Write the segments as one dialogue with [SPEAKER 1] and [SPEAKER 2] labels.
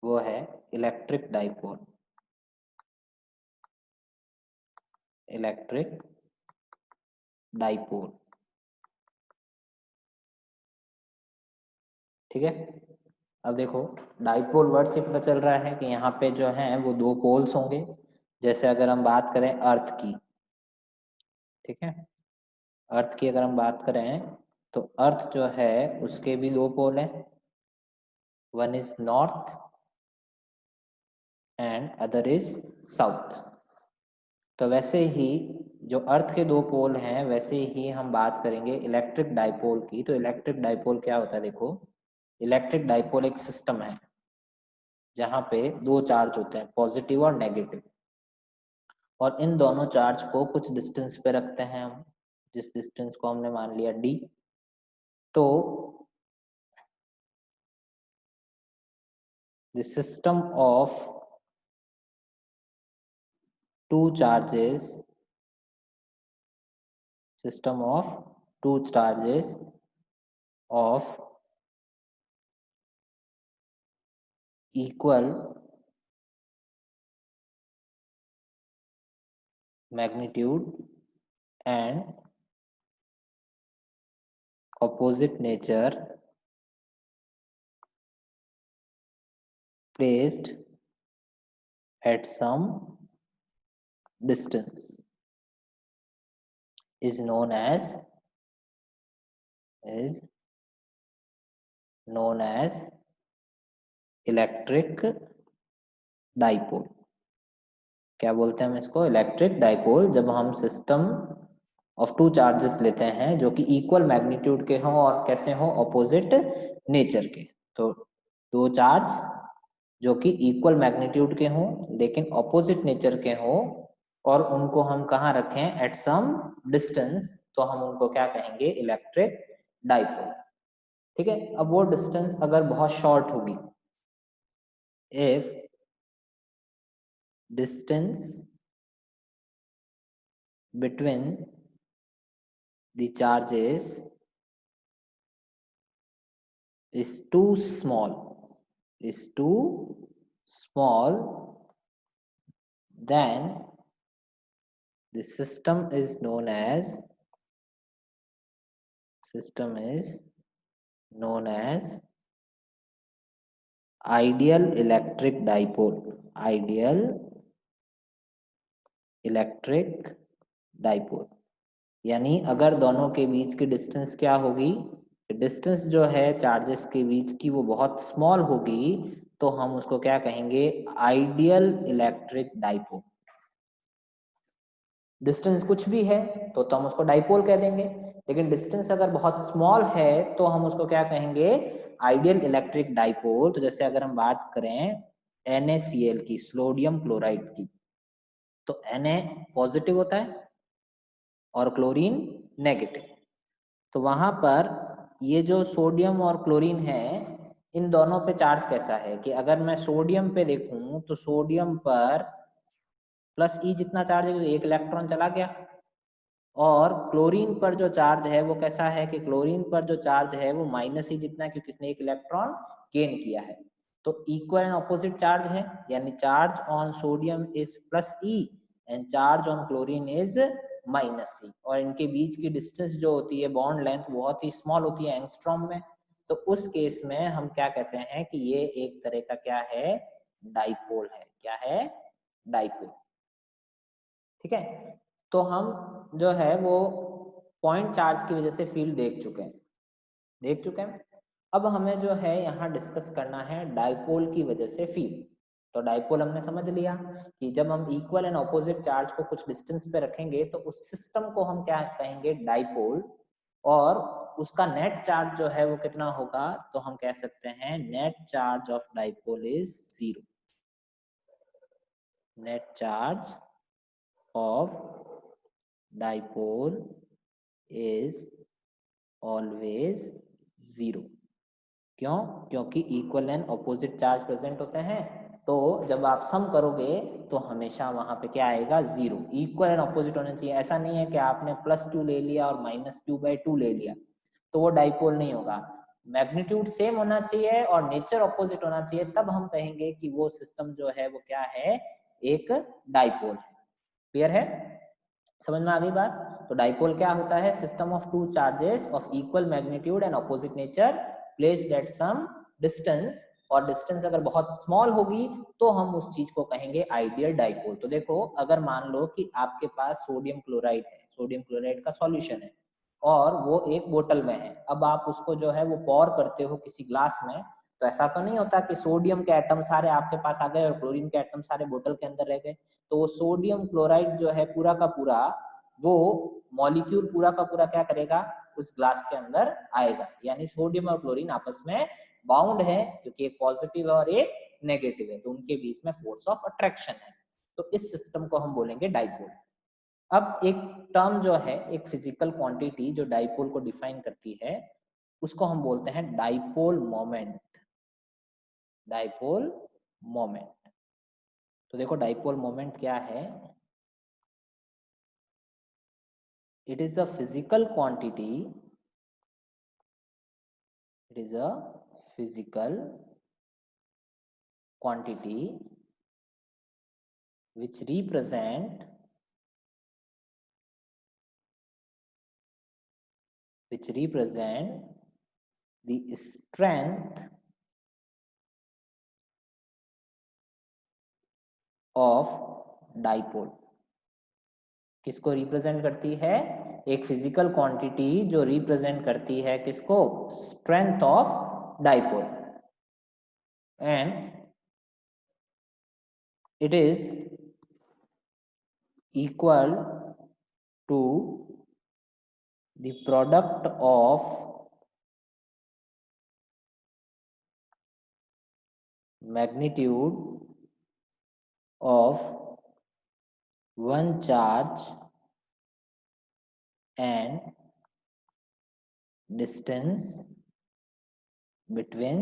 [SPEAKER 1] वो है electric dipole. Electric dipole, ठीक है। अब देखो, डाइपोल वर्ड से पता चल रहा है कि यहाँ पे जो है वो दो पोल्स होंगे। जैसे अगर हम बात करें अर्थ की, ठीक है, अर्थ की अगर हम बात करें तो अर्थ जो है उसके भी दो पोल हैं, one is north and other is south. तो वैसे ही जो अर्थ के दो पोल हैं, वैसे ही हम बात करेंगे इलेक्ट्रिक डाइपोल की। तो इलेक्ट्रिक डाइपोल क्या होता है? देखो, इलेक्ट्रिक डाइपोल एक सिस्टम है जहाँ पे दो चार्ज होते हैं, पॉजिटिव और नेगेटिव, और इन दोनों चार्ज को कुछ डिस्टेंस पे रखते हैं हम, जिस डिस्टेंस को हमने मान लिया d। तो the system of two charges, system of two charges of equal magnitude and opposite nature placed at some distance is known as electric dipole. क्या बोलते हैं हम इसको? Electric dipole. जब हम सिस्टम ऑफ टू चार्जेस लेते हैं जो कि इक्वल मैग्नीट्यूड के हों और कैसे हों, ऑपोजिट नेचर के। तो दो चार्ज जो कि इक्वल मैग्नीट्यूड के हों लेकिन ऑपोजिट नेचर के हों, और उनको हम कहाँ रखें? एट सम डिस्टेंस, तो हम उनको क्या कहेंगे? इलेक्ट्रिक डाइपोल, ठीक है। अब वो डिस्टेंस अगर बहुत शॉर्ट होगी, if distance between the charges is too small, then the system is known as ideal electric dipole। ideal electric dipole यानी अगर दोनों के बीच की डिस्टेंस क्या होगी? डिस्टेंस जो है चार्जेस के बीच की वो बहुत स्मॉल होगी, तो हम उसको क्या कहेंगे? Ideal electric dipole. डिस्टेंस कुछ भी है तो हम उसको डाइपोल कह देंगे, लेकिन डिस्टेंस अगर बहुत स्मॉल है तो हम उसको क्या कहेंगे? Ideal electric dipole. तो जैसे अगर हम बात करें NaCl की, सोडियम क्लोराइड की, तो Na पॉजिटिव होता है और क्लोरीन नेगेटिव। तो वहां पर ये जो सोडियम और क्लोरीन है, इन दोनों पे चार्ज कैसा है कि अगर मैं सोडियम पे देखूं तो सोडियम पर प्लस ई जितना चार्ज है, एक इलेक्ट्रॉन चला गया। और क्लोरीन पर जो चार्ज है वो कैसा है कि क्लोरीन पर जो चार्ज है वो माइनस ई जितना, क्योंकि इसने एक इलेक्ट्रॉन गेन किया है। तो इक्वल एंड ऑपोजिट चार्ज है, यानी charge on sodium is plus e and charge on chlorine is minus e. और इनके बीच की डिस्टेंस जो होती है, बॉन्ड लेंथ, बहुत ही स्मॉल होती है एंगस्ट्रॉम में। तो उस केस में हम क्या कहते हैं कि ये एक तरह का क्या है? डाइपोल है। क्या है? डाइपोल, ठीक है। तो हम जो है वो पॉइंट चार्ज की वजह से फील्ड देख चुके हैं। अब हमें जो है यहाँ डिस्कस करना है डाइपोल की वजह से फील्ड। तो डाइपोल हमने समझ लिया कि जब हम इक्वल एंड ऑपोजिट चार्ज को कुछ डिस्टेंस पे रखेंगे तो उस सिस्टम को हम क्या कहेंगे? डाइपोल। और उसका नेट चार्ज जो है वो कितना होगा? तो हम कह सकते हैं net charge of dipole is 0। Net charge of dipole is always 0। क्यों? क्योंकि equal and opposite charge present होते हैं। तो जब आप सम करोगे तो हमेशा वहां पे क्या आएगा? 0। इक्वल एंड ऑपोजिट होना चाहिए। ऐसा नहीं है कि आपने +2 ले लिया और -q/2 ले लिया तो वो डाइपोल नहीं होगा। मैग्नीट्यूड सेम होना चाहिए और नेचर ऑपोजिट होना चाहिए, तब हम कहेंगे कि वो सिस्टम जो है वो क्या है, एक डाइपोल है। क्लियर है, समझ में आ गई बात? तो डाइपोल क्या होता है, system of two charges of equal magnitude and opposite nature placed at some distance, और डिस्टेंस अगर बहुत स्मॉल होगी तो हम उस चीज को कहेंगे आइडियल डाइपोल। तो देखो, अगर मान लो कि आपके पास सोडियम क्लोराइड है, सोडियम क्लोराइड का सॉल्यूशन है और वो एक बोतल में है, अब आप उसको जो है वो पॉर करते हो किसी ग्लास में, तो ऐसा तो नहीं होता कि सोडियम के एटम सारे आपके पास आ गए और क्लोरीन के एटम सारे बोतल के अंदर रह गए। तो वो सोडियम क्लोराइड जो है पूरा का पूरा, वो मॉलिक्यूल पूरा का पूरा क्या करेगा, उस ग्लास के अंदर आएगा, यानी सोडियम और क्लोरीन आपस में बाउंड है, क्योंकि एक पॉजिटिव और एक नेगेटिव है, तो उनके बीच में फोर्स ऑफ अट्रैक्शन है। तो इस सिस्टम को हम बोलेंगे डाइपोल। अब एक टर्म जो है, एक फिजिकल क्वांटिटी जो डाइपोल को डिफाइन करती है, उसको हम बोलते हैं डाइपोल मोमेंट। डाइपोल मोमेंट, तो देखो डाइपोल मोमेंट क्या है, it is a physical quantity, it is a physical quantity which represent the strength of dipole। किसको रिप्रेजेंट करती है, एक फिजिकल क्वांटिटी जो रिप्रेजेंट करती है किसको, strength of dipole, and it is equal to the product of magnitude of one charge and distance between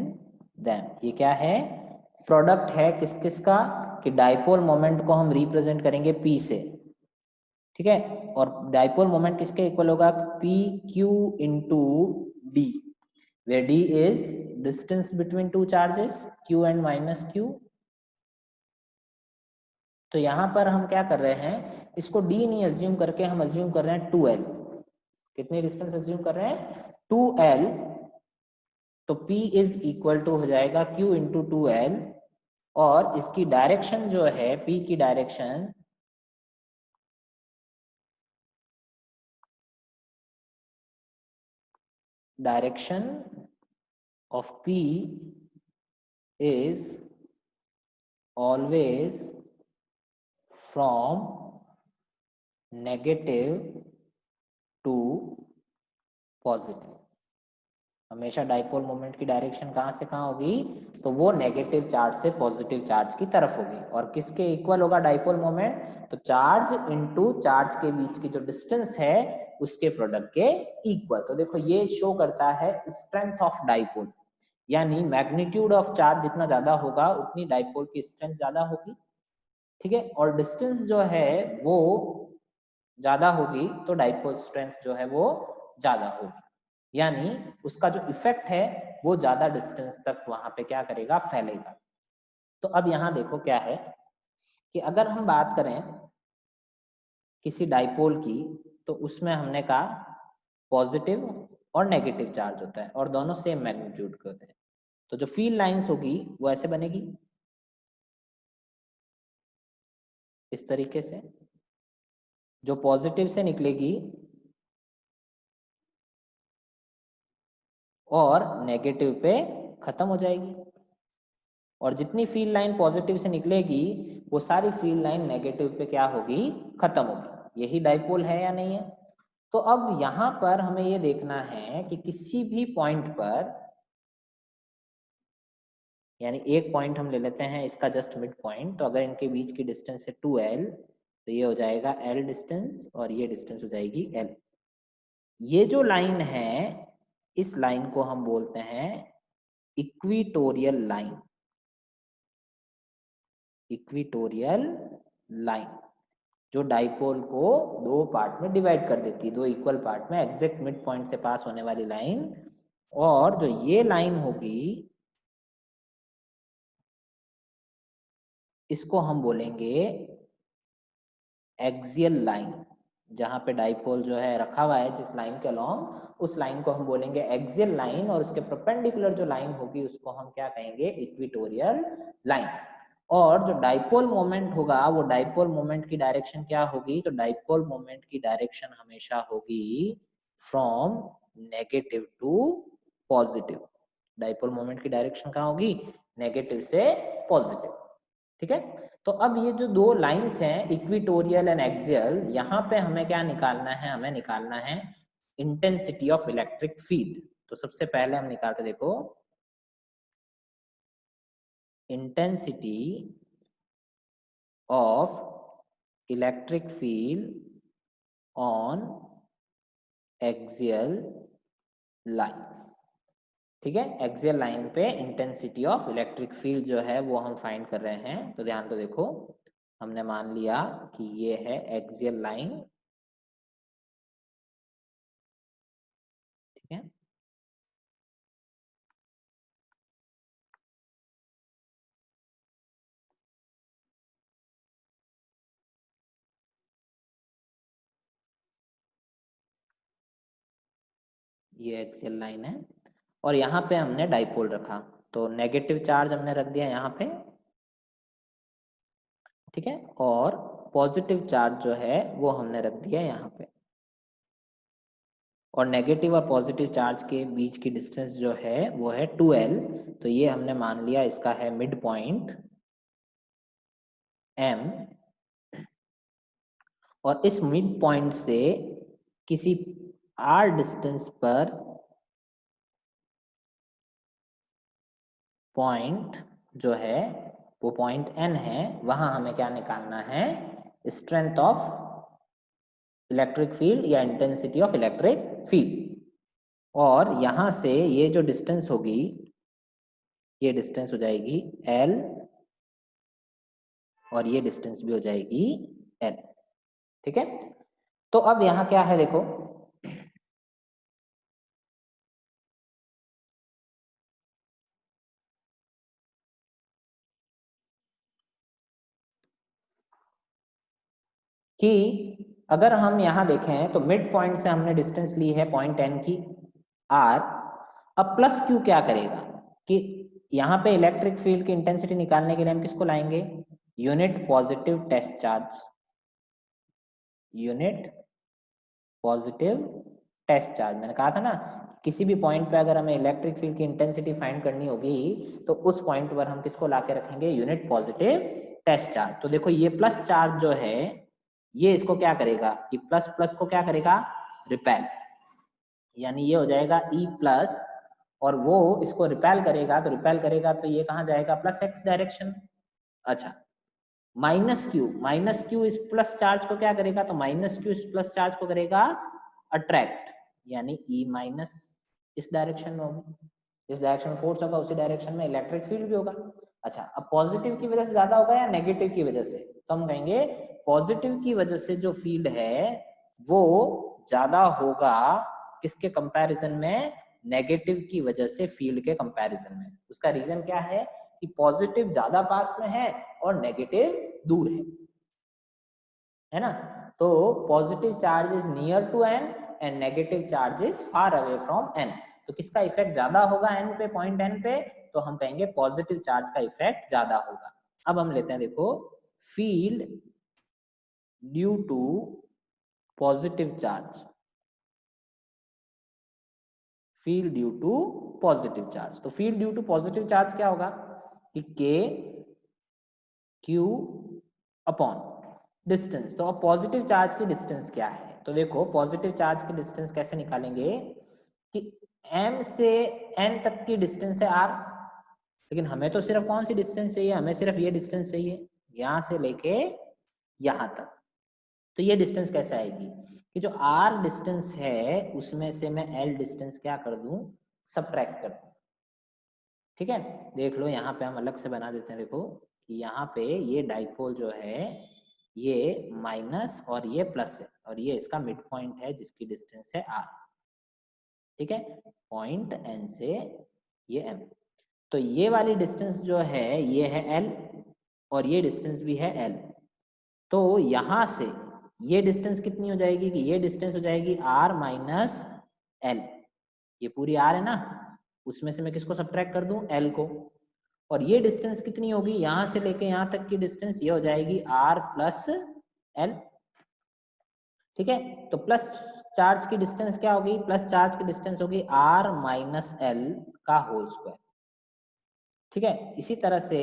[SPEAKER 1] them। ये क्या है, प्रोडक्ट है किस किस का, कि डाइपोल मोमेंट को हम रिप्रेजेंट करेंगे P से, ठीक है, और डाइपोल मोमेंट किसके इक्वल होगा, P Q into D, where d is distance between two charges q and minus q। तो यहां पर हम क्या कर रहे हैं, इसको d नहीं अज्यूम करके हम अज्यूम कर रहे हैं 2l। कितनी डिस्टेंस अज्यूम कर रहे हैं, 2l। तो p इज इक्वल टू हो जाएगा q इंटू 2l, और इसकी डायरेक्शन जो है, p की direction of p is always from negative to positive. हमेशा डाइपोल मोमेंट की डायरेक्शन कहां से कहां होगी, तो वो नेगेटिव चार्ज से पॉजिटिव चार्ज की तरफ होगी। और किसके इक्वल होगा डाइपोल मोमेंट, तो चार्ज इनटू चार्ज के बीच की जो डिस्टेंस है उसके प्रोडक्ट के इक्वल। तो देखो ये शो करता है स्ट्रेंथ ऑफ डाइपोल, यानी मैग्नीट्यूड ऑफ चार्ज जितना ज्यादा होगा उतनी डाइपोल की स्ट्रेंथ ज्यादा होगी, ठीक है, और डिस्टेंस जो है वो ज्यादा होगी तो डाइपोल स्ट्रेंथ जो है वो ज्यादा होगी, यानी उसका जो इफेक्ट है वो ज्यादा डिस्टेंस तक वहां पे क्या करेगा, फैलेगा। तो अब यहाँ देखो क्या है कि अगर हम बात करें किसी डाइपोल की, तो उसमें हमने कहा पॉजिटिव और नेगेटिव चार्ज होता है और दोनों सेम मैग्नीट्यूड के होते हैं। तो जो फील्ड लाइंस होगी वो ऐसे बनेगी, इस तरीके से, जो पॉजिटिव से निकलेगी और नेगेटिव पे खत्म हो जाएगी, और जितनी फील्ड लाइन पॉजिटिव से निकलेगी वो सारी फील्ड लाइन नेगेटिव पे क्या होगी, खत्म होगी। यही डाइपोल है या नहीं है। तो अब यहां पर हमें ये देखना है कि किसी भी पॉइंट पर, यानी एक पॉइंट हम ले लेते हैं इसका जस्ट मिड पॉइंट, तो अगर इनके बीच की डिस्टेंस है 2l, तो ये हो जाएगा l डिस्टेंस और ये डिस्टेंस हो जाएगी l। ये जो लाइन है, इस लाइन को हम बोलते हैं इक्विटोरियल लाइन। इक्विटोरियल लाइन जो डाइपोल को दो पार्ट में डिवाइड कर देती है, दो इक्वल पार्ट में, एग्जैक्ट मिड पॉइंट से पास होने वाली लाइन और जो ये लाइन होगी इसको हम बोलेंगे एक्सियल लाइन। जहां पे डाइपोल जो है रखा हुआ है जिस लाइन के अलोंग, उस लाइन को हम बोलेंगे एक्सियल लाइन, और उसके परपेंडिकुलर जो लाइन होगी उसको हम क्या कहेंगे, इक्वेटोरियल लाइन। और जो डाइपोल मोमेंट होगा वो डाइपोल मोमेंट की डायरेक्शन क्या होगी, तो डाइपोल मोमेंट की डायरेक्शन हमेशा होगी from negative to positive. Dipole moment की डायरेक्शन कहाँ होगी, नेगेटिव से पॉजिटिव। ठीक है, तो अब ये जो दो लाइंस हैं इक्वेटोरियल एंड एक्सियल, यहाँ पे हमें क्या निकालना है, हमें निकालना है इंटेंसिटी ऑफ इलेक्ट्रिक फील्ड। तो सबसे पहले हम निकालते, देखो intensity of electric field on axial line. ठीक है, एक्सियल लाइन पे इंटेंसिटी ऑफ इलेक्ट्रिक फील्ड जो है वो हम फाइंड कर रहे हैं। तो ध्यान तो देखो, हमने मान लिया कि ये है एक्सियल लाइन। ठीक है, ये एक्सियल लाइन है और यहाँ पे हमने डाइपोल रखा, तो नेगेटिव चार्ज हमने रख दिया यहाँ पे। ठीक है, और पॉजिटिव चार्ज जो है वो हमने रख दिया यहाँ पे। और नेगेटिव और पॉजिटिव चार्ज के बीच की डिस्टेंस जो है वो है 2L। तो ये हमने मान लिया इसका है मिड पॉइंट M। और इस मिड पॉइंट से किसी R डिस्टेंस पर पॉइंट जो है वो पॉइंट N है, वहां हमें क्या निकालना है, स्ट्रेंथ ऑफ इलेक्ट्रिक फील्ड या इंटेंसिटी ऑफ इलेक्ट्रिक फील्ड। और यहां से ये जो डिस्टेंस होगी, ये डिस्टेंस हो जाएगी L, और ये डिस्टेंस भी हो जाएगी L। ठीक है, तो अब यहाँ क्या है देखो, कि अगर हम यहाँ देखें तो मिड पॉइंट से हमने डिस्टेंस ली है पॉइंट N की R। अब प्लस Q क्या करेगा कि यहाँ पे इलेक्ट्रिक फील्ड की इंटेंसिटी निकालने के लिए हम किसको लाएंगे, unit positive test charge. Unit positive test charge, मैंने कहा था ना, किसी भी पॉइंट पे अगर हमें इलेक्ट्रिक फील्ड की इंटेंसिटी फाइंड करनी होगी तो उस पॉइंट पर हम किसको लाके रखेंगे, यूनिट पॉजिटिव टेस्ट चार्ज। तो देखो ये प्लस चार्ज जो है ये इसको क्या करेगा कि प्लस प्लस को क्या करेगा, रिपेल, यानी ये हो जाएगा E प्लस, और वो इसको रिपेल करेगा, तो रिपेल करेगा तो ये कहाँ जाएगा, प्लस X डायरेक्शन। अच्छा, माइनस क्यू इस प्लस चार्ज को क्या करेगा, तो माइनस क्यू इस प्लस चार्ज को करेगा अट्रैक्ट, यानी E माइनस इस डायरेक्शन में होगी, जिस डायरेक्शन में फोर्स होगा उसी डायरेक्शन में इलेक्ट्रिक फील्ड भी होगा। अच्छा, अब पॉजिटिव की वजह से ज्यादा होगा या नेगेटिव की वजह से, तो हम कहेंगे पॉजिटिव की वजह से जो फील्ड है वो ज्यादा होगा किसके कंपैरिजन में, नेगेटिव की वजह से फील्ड के कंपैरिजन में। उसका रीजन क्या है कि पॉजिटिव ज्यादा पास में है और नेगेटिव दूर है ना। तो positive charge is near to N and negative charge is far away from N. तो किसका इफेक्ट ज्यादा होगा एन पे, पॉइंट एन पे, तो हम कहेंगे पॉजिटिव चार्ज का इफेक्ट ज्यादा होगा। अब हम लेते हैं देखो, field due to positive charge, field due to positive charge. तो field due to positive charge क्या होगा कि के क्यू अपॉन डिस्टेंस। तो अब पॉजिटिव चार्ज की डिस्टेंस क्या है, तो देखो पॉजिटिव चार्ज की डिस्टेंस कैसे निकालेंगे कि m से n तक की डिस्टेंस है r, लेकिन हमें तो सिर्फ कौन सी डिस्टेंस चाहिए, हमें सिर्फ ये डिस्टेंस चाहिए यहां से लेके यहां तक। तो ये डिस्टेंस कैसे आएगी कि जो r डिस्टेंस है उसमें से मैं l डिस्टेंस क्या कर दूं, सबट्रैक्ट कर दूं। ठीक है, देख लो यहाँ पे हम अलग से बना देते हैं, देखो कि यहाँ पे ये डाइपोल जो है ये माइनस और ये प्लस है, और ये इसका मिड पॉइंट है जिसकी डिस्टेंस है r। ठीक है, पॉइंट N से ये M। तो ये वाली डिस्टेंस जो है ये है L और ये डिस्टेंस भी है L। तो यहाँ से ये डिस्टेंस कितनी हो जाएगी कि ये डिस्टेंस हो जाएगी R माइनस L। ये पूरी R है ना, उसमें से मैं किसको सब्ट्रैक्ट कर दूं, L को। और ये डिस्टेंस कितनी होगी, यहाँ से लेके यहाँ तक की डिस्टेंस ये हो जाएगी R प्लस L। ठीक है, तो प्लस चार्ज की डिस्टेंस क्या होगी, प्लस चार्ज की डिस्टेंस होगी R माइनस L का होल स्क्वायर। ठीक है, इसी तरह से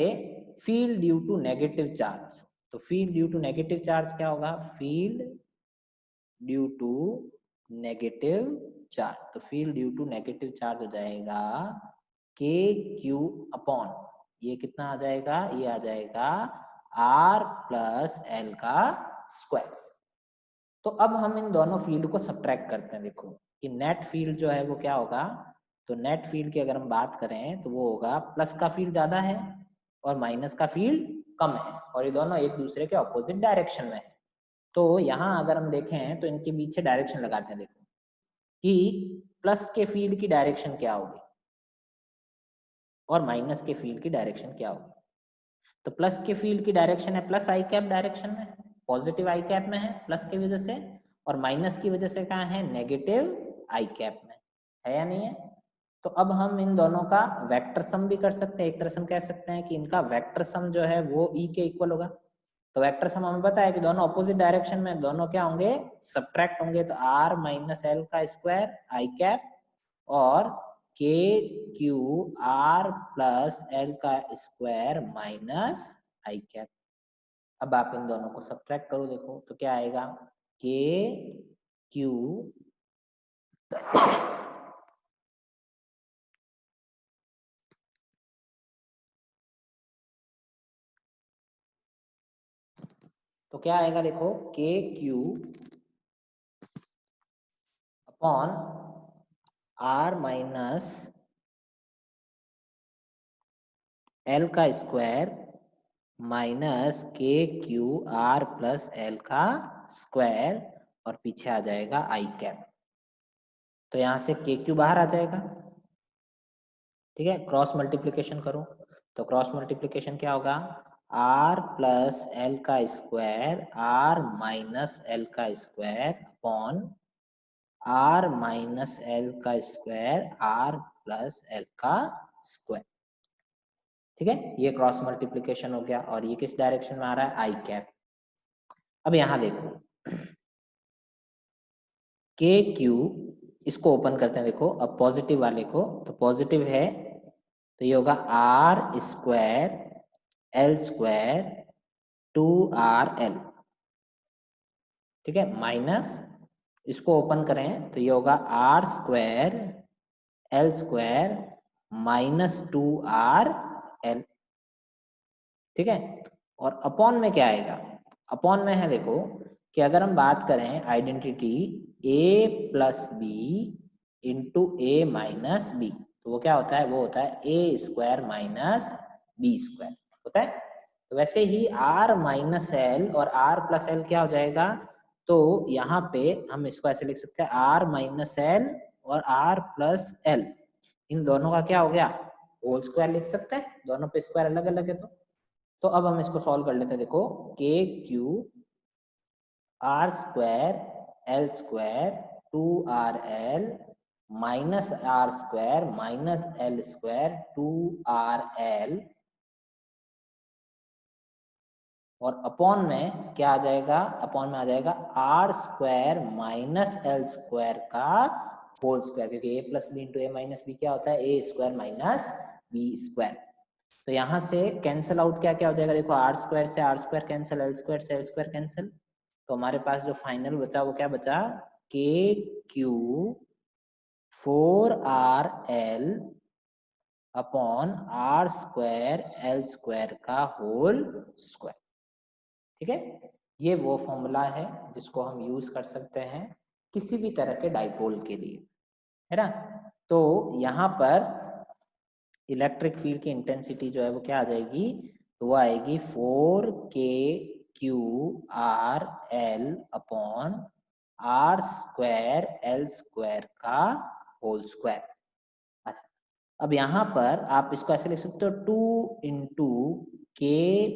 [SPEAKER 1] field due to negative charge, तो field due to negative charge क्या होगा, field due to negative charge, तो field due to negative charge हो जाएगा के क्यू अपॉन, ये कितना आ जाएगा, ये आ जाएगा R प्लस L का स्क्वायर। तो अब हम इन दोनों फील्ड को सब्ट्रैक्ट करते हैं। देखो कि नेट फील्ड जो है वो क्या होगा, तो नेट फील्ड की अगर हम बात करें तो वो होगा प्लस का फील्ड ज्यादा है और माइनस का फील्ड कम है, और ये दोनों एक दूसरे के ऑपोजिट डायरेक्शन में है। तो यहाँ अगर हम देखें तो इनके पीछे डायरेक्शन लगाते हैं। देखो कि प्लस के फील्ड की डायरेक्शन क्या होगी और माइनस के फील्ड की डायरेक्शन क्या होगी। तो प्लस के फील्ड की डायरेक्शन है प्लस आई कैप डायरेक्शन में, पॉजिटिव आई कैप में है प्लस की वजह से, और माइनस की वजह से कहाँ है, नेगेटिव आई कैप में है या नहीं है। तो अब हम इन दोनों का वेक्टर सम भी कर सकते हैं। एक तरह से हम कह सकते हैं कि इनका वेक्टर सम जो है वो ई के इक्वल होगा। तो वेक्टर सम हमें पता है कि दोनों अपोजिट डायरेक्शन में, दोनों क्या होंगे, सब्ट्रैक्ट होंगे। तो आर माइनस एल का स्क्वायर आई कैप और के क्यू आर प्लस एल का स्क्वायर माइनस आई कैप। अब आप इन दोनों को सब्ट्रैक्ट करो, देखो तो क्या आएगा, के क्यू तो क्या आएगा, देखो k q upon r minus l का square minus k q r plus l का स्क्वायर, और पीछे आ जाएगा आई कैप। तो यहां से के क्यू बाहर आ जाएगा। ठीक है, क्रॉस मल्टीप्लीकेशन करो, तो क्रॉस मल्टीप्लीकेशन क्या होगा, आर प्लस एल का स्क्वायर आर माइनस एल का square upon r minus l का स्क्वायर आर प्लस एल का स्क्वायर। ठीक है, ये क्रॉस मल्टीप्लीकेशन हो गया, और ये किस डायरेक्शन में आ रहा है, आई कैप। अब यहां देखो के क्यू, इसको ओपन करते हैं। देखो अब पॉजिटिव वाले को, तो पॉजिटिव है तो ये होगा r square l square two r l. ठीक है, माइनस इसको ओपन करें तो ये होगा r square l square minus two r l. ठीक है, और अपॉन में क्या आएगा, अपॉन में है देखो कि अगर हम बात करें identity A plus b into a minus B, तो वो क्या होता है, वो होता है a square minus b square होता है। तो वैसे ही आर माइनस एल और आर प्लस एल क्या हो जाएगा, तो यहाँ पे हम इसको ऐसे लिख सकते हैं आर माइनस एल और आर प्लस एल, इन दोनों का क्या हो गया, होल स्क्वायर लिख सकते हैं, दोनों पे स्क्वायर अलग अलग है। तो अब हम इसको सॉल्व कर लेते हैं। देखो k q r square l square two r l minus r square minus l square two r l, और अपॉन में क्या आ जाएगा, अपॉन में आ जाएगा r square minus l square का होल स्क्वायर, क्योंकि a plus b into a minus b क्या होता है, a square minus b square. तो यहाँ से कैंसिल आउट क्या क्या हो जाएगा, देखो आर स्क्वायर से r square cancel, l square से एल स्क्वायर कैंसिल, तो हमारे पास जो फाइनल बचा वो क्या बचा, k q four r l upon r square l square का होल स्क्वायर। ठीक है, ये वो फॉर्मूला है जिसको हम यूज कर सकते हैं किसी भी तरह के डाइपोल के लिए, है ना। तो यहाँ पर इलेक्ट्रिक फील्ड की इंटेंसिटी जो है वो क्या आ जाएगी, तो वो आएगी 4k q r l upon r square l square का होल स्क्वायर। अच्छा, अब यहाँ पर आप इसको ऐसे लिख सकते हो 2 इंटू के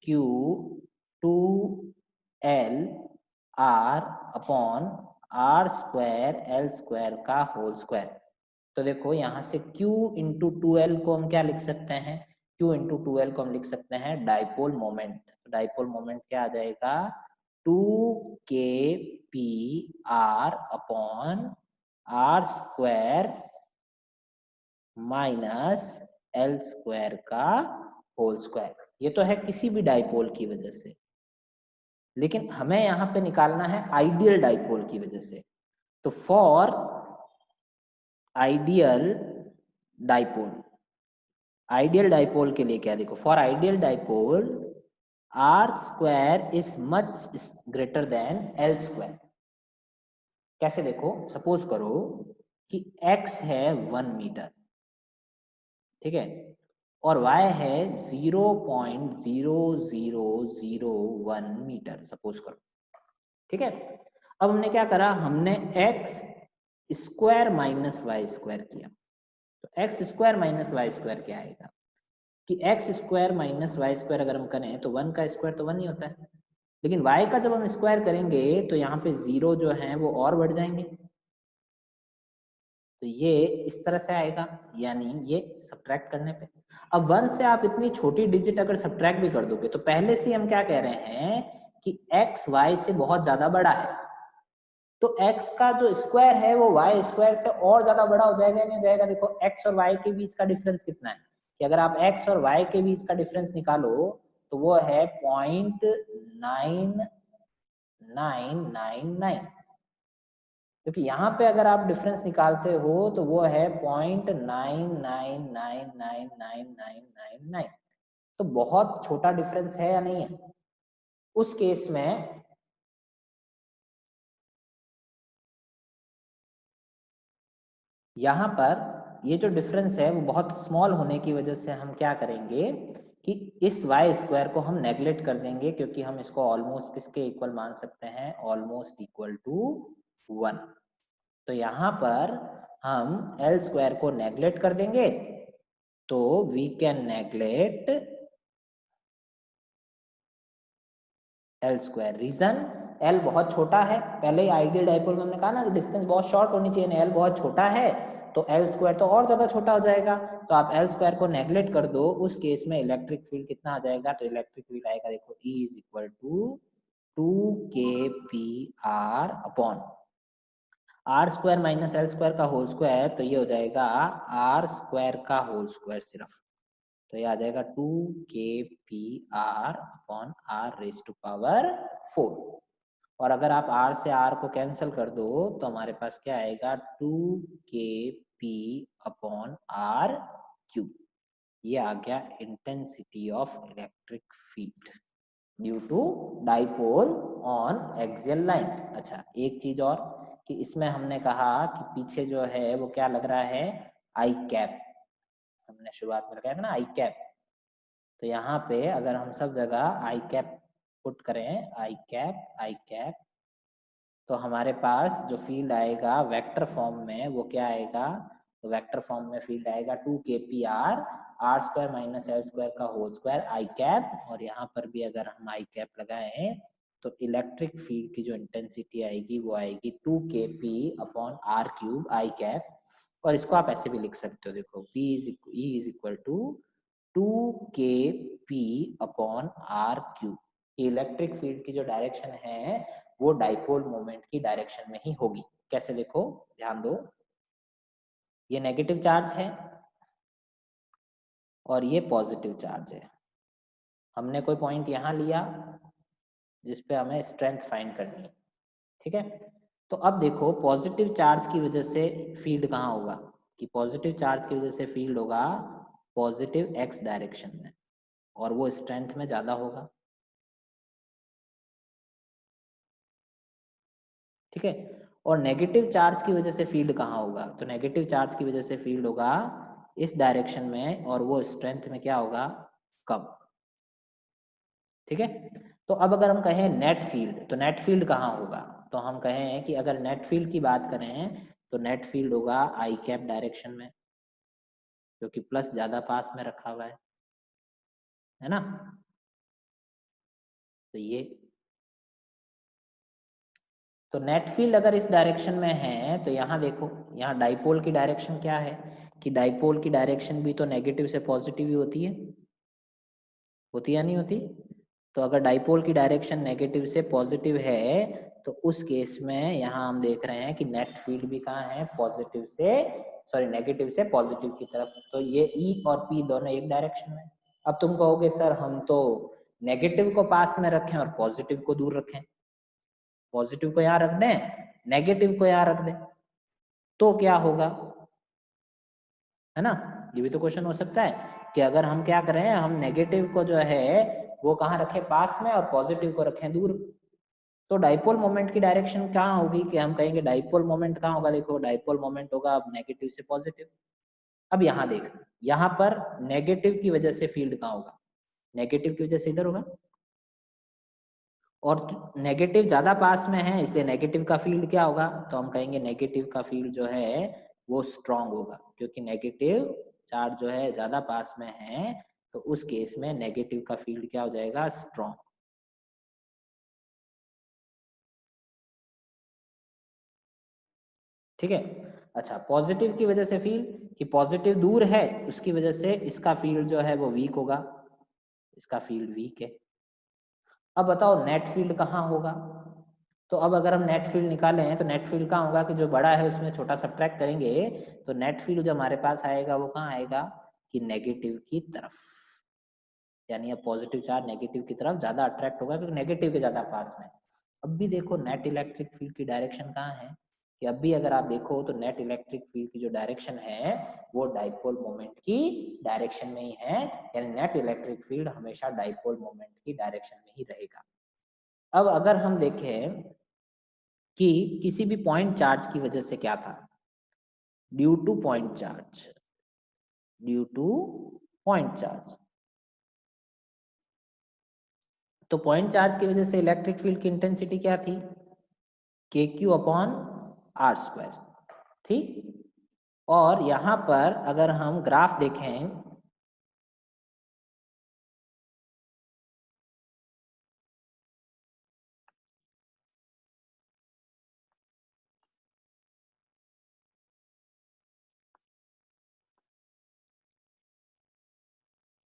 [SPEAKER 1] Q 2l r upon r square l square का होल स्क्वायर। तो देखो यहाँ से Q इंटू 2l को हम क्या लिख सकते हैं, Q इंटू 2l को हम लिख सकते हैं डाइपोल मोमेंट। तो डाइपोल मोमेंट क्या आ जाएगा 2kpr upon r square minus l square का होल स्क्वायर। ये तो है किसी भी डाइपोल की वजह से, लेकिन हमें यहाँ पे निकालना है आइडियल डाइपोल की वजह से। तो for ideal dipole, ideal dipole के लिए क्या देखो, for ideal dipole r square is much greater than l square. कैसे देखो, सपोज करो कि x है 1 मीटर, ठीक है, और y है 0.0001 मीटर सपोज करो, ठीक है। अब हमने क्या करा, हमने x square minus y square किया। तो x square minus y square क्या आएगा कि x square minus y square अगर हम करें तो 1 का स्क्वायर तो 1 ही होता है, लेकिन y का जब हम स्क्वायर करेंगे तो यहाँ पे 0 जो है वो और बढ़ जाएंगे। तो ये इस तरह से आएगा, यानी ये सब्ट्रैक्ट करने पे। अब 1 से आप इतनी छोटी डिजिट अगर सब्ट्रैक्ट भी कर दोगे तो पहले से हम क्या कह रहे हैं कि x y से बहुत ज्यादा बड़ा है, तो x का जो स्क्वायर है वो y स्क्वायर से और ज्यादा बड़ा हो जाएगा, नहीं हो जाएगा। देखो x और y के बीच का डिफरेंस कितना है, कि अगर आप x और y के बीच का डिफरेंस निकालो तो वो है 0.9999, क्योंकि यहाँ पे अगर आप डिफरेंस निकालते हो तो वो है 0.99999999। तो बहुत छोटा डिफरेंस है या नहीं है। उस केस में यहाँ पर ये जो डिफरेंस है वो बहुत स्मॉल होने की वजह से हम क्या करेंगे कि इस y स्क्वायर को हम नेगलेक्ट कर देंगे, क्योंकि हम इसको ऑलमोस्ट किसके इक्वल मान सकते हैं, ऑलमोस्ट इक्वल टू 1। तो यहाँ पर हम l स्क्वायर को नेगलेक्ट कर देंगे, तो we can neglect l square. Reason l बहुत छोटा है, पहले ही आइडियल डाइपोल में हमने कहा ना डिस्टेंस बहुत शॉर्ट होनी चाहिए, l बहुत छोटा है तो l स्क्वायर तो और ज्यादा छोटा हो जाएगा। तो आप l स्क्वायर को नेगलेक्ट कर दो, उस केस में इलेक्ट्रिक फील्ड कितना आ जाएगा, तो इलेक्ट्रिक फील्ड आएगा देखो E is equal to 2kpr upon r square minus l square का होल स्क्वायर, तो ये हो जाएगा आर स्क्वायर का होल स्क्वायर सिर्फ। तो ये आ जाएगा 2kpr upon r raise to power 4। और अगर आप r से r को कैंसिल कर दो तो हमारे पास क्या आएगा 2kp अपॉन आर क्यूब। ये आ गया intensity of electric field due to dipole on axial line. अच्छा, एक चीज और कि इसमें हमने कहा कि पीछे जो है वो क्या लग रहा है, आई कैप। हमने शुरुआत में लगाया था ना आई कैप, तो यहाँ पे अगर हम सब जगह आई कैप पुट करें, आई कैप, तो हमारे पास जो फील्ड आएगा वेक्टर फॉर्म में वो क्या आएगा, तो वेक्टर फॉर्म में फील्ड आएगा 2kpr r square minus l square का होल स्क्वायर आई कैप। और यहाँ पर भी अगर हम आई कैप लगाएं तो इलेक्ट्रिक फील्ड की जो इंटेंसिटी आएगी वो आएगी 2kp upon r cube i cap. और इसको आप ऐसे भी लिख सकते हो, देखो P is equal to 2kp upon r cube. Electric field की जो डायरेक्शन है वो डाइपोल मोमेंट की डायरेक्शन में ही होगी। कैसे देखो, ध्यान दो, ये नेगेटिव चार्ज है और ये पॉजिटिव चार्ज है। हमने कोई पॉइंट यहाँ लिया जिस पे हमें स्ट्रेंथ फाइंड करनी है, ठीक है। तो अब देखो पॉजिटिव चार्ज की वजह से फील्ड कहाँ होगा, कि पॉजिटिव चार्ज की वजह से फील्ड होगा पॉजिटिव एक्स डायरेक्शन में, और वो स्ट्रेंथ में ज्यादा होगा, ठीक है। और नेगेटिव चार्ज की वजह से फील्ड कहाँ होगा, तो नेगेटिव चार्ज की वजह से फील्ड होगा इस डायरेक्शन में, और वो स्ट्रेंथ में क्या होगा, कम, ठीक है। तो अब अगर हम कहें नेट फील्ड, तो नेट फील्ड कहाँ होगा, तो हम कहें कि अगर नेट फील्ड की बात करें तो नेट फील्ड होगा आई कैप डायरेक्शन में, जो कि प्लस ज्यादा पास में रखा हुआ है ना। तो ये तो नेट फील्ड अगर इस डायरेक्शन में है तो यहाँ देखो, यहाँ डाइपोल की डायरेक्शन क्या है कि डाइपोल की डायरेक्शन भी तो नेगेटिव से पॉजिटिव ही होती है या नहीं होती। तो अगर डाइपोल की डायरेक्शन नेगेटिव से पॉजिटिव है तो उस केस में यहाँ हम देख रहे हैं कि नेट फील्ड भी कहाँ है, पॉजिटिव से सॉरी नेगेटिव से पॉजिटिव की तरफ। तो ये ई और पी दोनों एक डायरेक्शन में। अब तुम कहोगे सर हम तो नेगेटिव को पास में रखें और पॉजिटिव को दूर रखें, पॉजिटिव को यहाँ रख दें, नेगेटिव को यहाँ रख दें, तो क्या होगा, है ना। ये भी तो क्वेश्चन हो सकता है कि अगर हम क्या करें, हम नेगेटिव को जो है वो कहाँ रखें, पास में, और पॉजिटिव को रखें दूर। तो डाइपोल मोमेंट की डायरेक्शन कहाँ होगी कि हम कहेंगे डाइपोल मोमेंट कहाँ होगा, देखो डाइपोल मोमेंट होगा अब नेगेटिव से पॉजिटिव। अब यहाँ देख, यहाँ पर नेगेटिव की वजह से फील्ड कहाँ होगा, नेगेटिव की वजह से इधर होगा, और नेगेटिव ज्यादा पास में है इसलिए नेगेटिव का फील्ड क्या होगा, तो हम कहेंगे नेगेटिव का फील्ड जो है वो स्ट्रांग होगा, क्योंकि नेगेटिव चार्ज जो है ज्यादा पास में है, तो उस केस में नेगेटिव का फील्ड क्या हो जाएगा, स्ट्रांग। ठीक है। अच्छा, पॉजिटिव की वजह से फील्ड कि पॉजिटिव दूर है उसकी वजह से इसका फील्ड जो है वो वीक होगा, इसका फील्ड वीक है। अब बताओ नेट फील्ड कहाँ होगा, तो अब अगर हम नेट फील्ड निकालें तो नेट फील्ड कहाँ होगा कि जो बड़ा है उसमें छोटा सब्ट्रैक्ट करेंगे तो नेट फील्ड जो हमारे पास आएगा वो कहाँ आएगा कि नेगेटिव की तरफ, यानी अब पॉजिटिव चार्ज नेगेटिव की तरफ ज्यादा अट्रैक्ट होगा क्योंकि नेगेटिव के ज्यादा पास में। अब भी देखो नेट इलेक्ट्रिक फील्ड की डायरेक्शन कहाँ है कि अब भी अगर आप देखो तो नेट इलेक्ट्रिक फील्ड की जो डायरेक्शन है वो डाइपोल मोमेंट की डायरेक्शन में ही है, यानी नेट इलेक्ट्रिक फील्ड हमेशा डाइपोल मोमेंट की डायरेक्शन में ही रहेगा। अब अगर हम देखें कि किसी भी पॉइंट चार्ज की वजह से क्या था, due two point charge, due two point charge, तो पॉइंट चार्ज की वजह से इलेक्ट्रिक फील्ड की इंटेंसिटी क्या थी, के क्यू अपॉन आर स्क्वायर थी। और यहां पर अगर हम ग्राफ देखें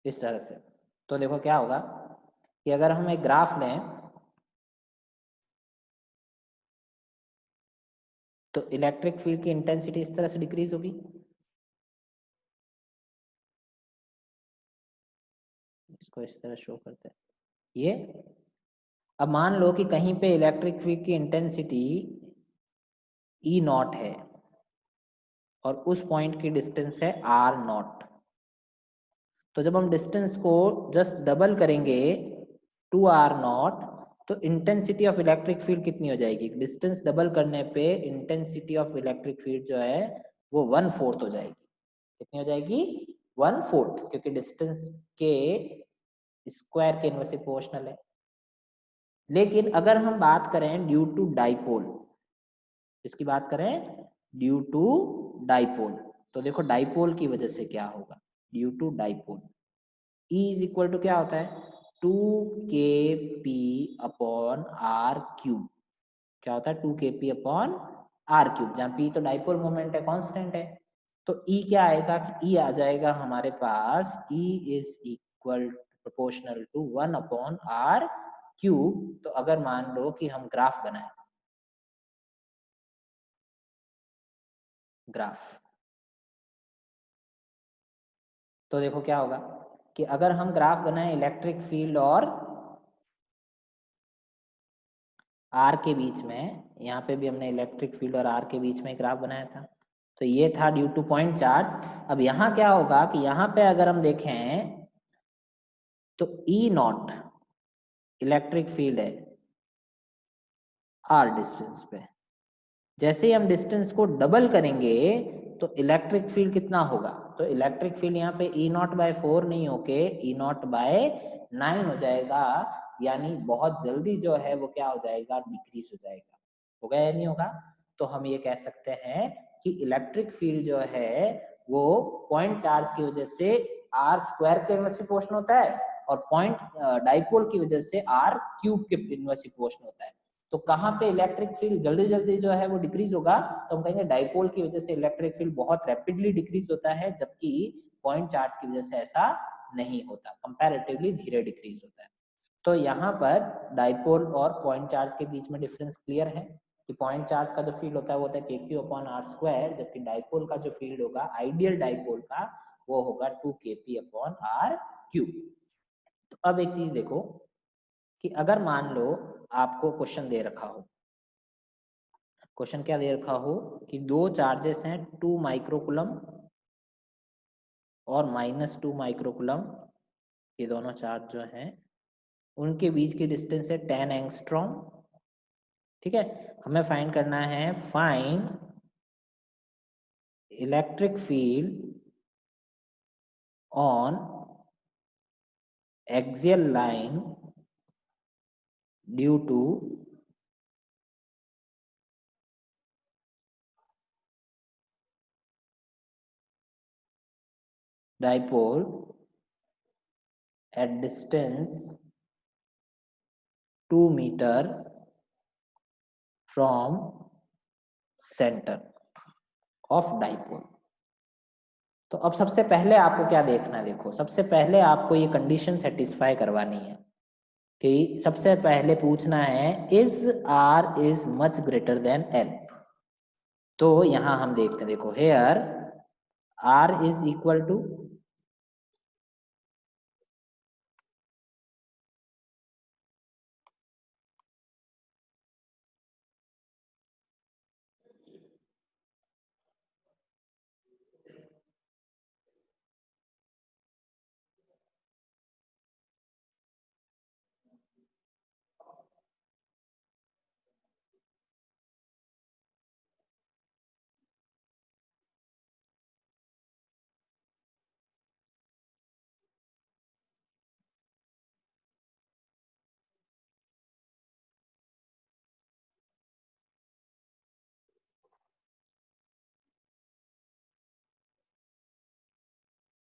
[SPEAKER 1] इस तरह से, तो देखो क्या होगा कि अगर हम एक ग्राफ लें तो इलेक्ट्रिक फील्ड की इंटेंसिटी इस तरह से डिक्रीज होगी, इसको इस तरह शो करते हैं ये। अब मान लो कि कहीं पे इलेक्ट्रिक फील्ड की इंटेंसिटी ई नॉट है और उस पॉइंट की डिस्टेंस है आर नॉट, तो जब हम डिस्टेंस को जस्ट डबल करेंगे टू आर नॉट तो इंटेंसिटी ऑफ इलेक्ट्रिक फील्ड कितनी हो जाएगी, डिस्टेंस डबल करने पे इंटेंसिटी ऑफ इलेक्ट्रिक फील्ड जो है वो 1/4 हो जाएगी। कितनी हो जाएगी, 1/4, क्योंकि डिस्टेंस के स्क्वायर के इनवर्सली प्रोपोर्शनल है। लेकिन अगर हम बात करें ड्यू टू डाइपोल, इसकी बात करें ड्यू टू डाइपोल, तो देखो डाइपोल की वजह से क्या होगा, due to dipole E is equal to क्या होता है 2kp अपॉन आर क्यूब, क्या होता है 2kp अपॉन आर क्यूब, जहाँ p तो डाइपोल मोमेंट है, कांस्टेंट है। तो E क्या आएगा कि E आ जाएगा हमारे पास E is equal proportional to 1 upon r cube. तो अगर मान लो कि हम ग्राफ बनाए, ग्राफ, तो देखो क्या होगा कि अगर हम ग्राफ बनाए इलेक्ट्रिक फील्ड और आर के बीच में, यहाँ पे भी हमने इलेक्ट्रिक फील्ड और आर के बीच में ग्राफ बनाया था, तो ये था ड्यू टू पॉइंट चार्ज। अब यहाँ क्या होगा कि यहाँ पे अगर हम देखें तो ई नॉट इलेक्ट्रिक फील्ड है आर डिस्टेंस पे, जैसे ही हम डिस्टेंस को डबल करेंगे तो इलेक्ट्रिक फील्ड कितना होगा, तो इलेक्ट्रिक फील्ड यहाँ पे ई नॉट बाय 4 नहीं होके ई नॉट बाय 9 हो जाएगा, यानी बहुत जल्दी जो है वो क्या हो जाएगा, डिक्रीज हो जाएगा। होगा या नहीं होगा, तो हम ये कह सकते हैं कि इलेक्ट्रिक फील्ड जो है वो पॉइंट चार्ज की वजह से आर स्क्वायर के इनवर्स प्रोपोर्शनल होता है और पॉइंट डाइपोल की वजह से आर क्यूब के इनवर्स प्रोपोर्शनल होता है। तो कहाँ पे इलेक्ट्रिक फील्ड जल्दी जल्दी जो है वो डिक्रीज होगा, तो हम कहेंगे डाइपोल की वजह से इलेक्ट्रिक फील्ड बहुत रैपिडली डिक्रीज होता है, जबकि पॉइंट चार्ज की वजह से ऐसा नहीं होता, कंपैरेटिवली धीरे डिक्रीज होता है। तो यहाँ पर डाइपोल और पॉइंट चार्ज के बीच में डिफरेंस क्लियर है कि पॉइंट चार्ज का जो फील्ड होता है वो होता है kq/r², जबकि डाइपोल का जो फील्ड होगा आइडियल डाइपोल का वो होगा 2kp/r³। तो अब एक चीज देखो कि अगर मान लो आपको क्वेश्चन दे रखा हो, क्वेश्चन क्या दे रखा हो कि दो चार्जेस हैं 2 माइक्रोकुलम और -2 माइक्रोकुलम, ये दोनों चार्ज जो हैं उनके बीच की डिस्टेंस है 10 एंगस्ट्रॉम। ठीक है, हमें फाइंड करना है find electric field on axial line due to dipole at distance 2 meter from center of dipole। तो अब सबसे पहले आपको क्या देखना है, देखो सबसे पहले आपको ये कंडीशन सेटिस्फाई करवानी है कि सबसे पहले पूछना है is r is much greater than l। तो यहां हम देखते हैं, देखो here r is equal to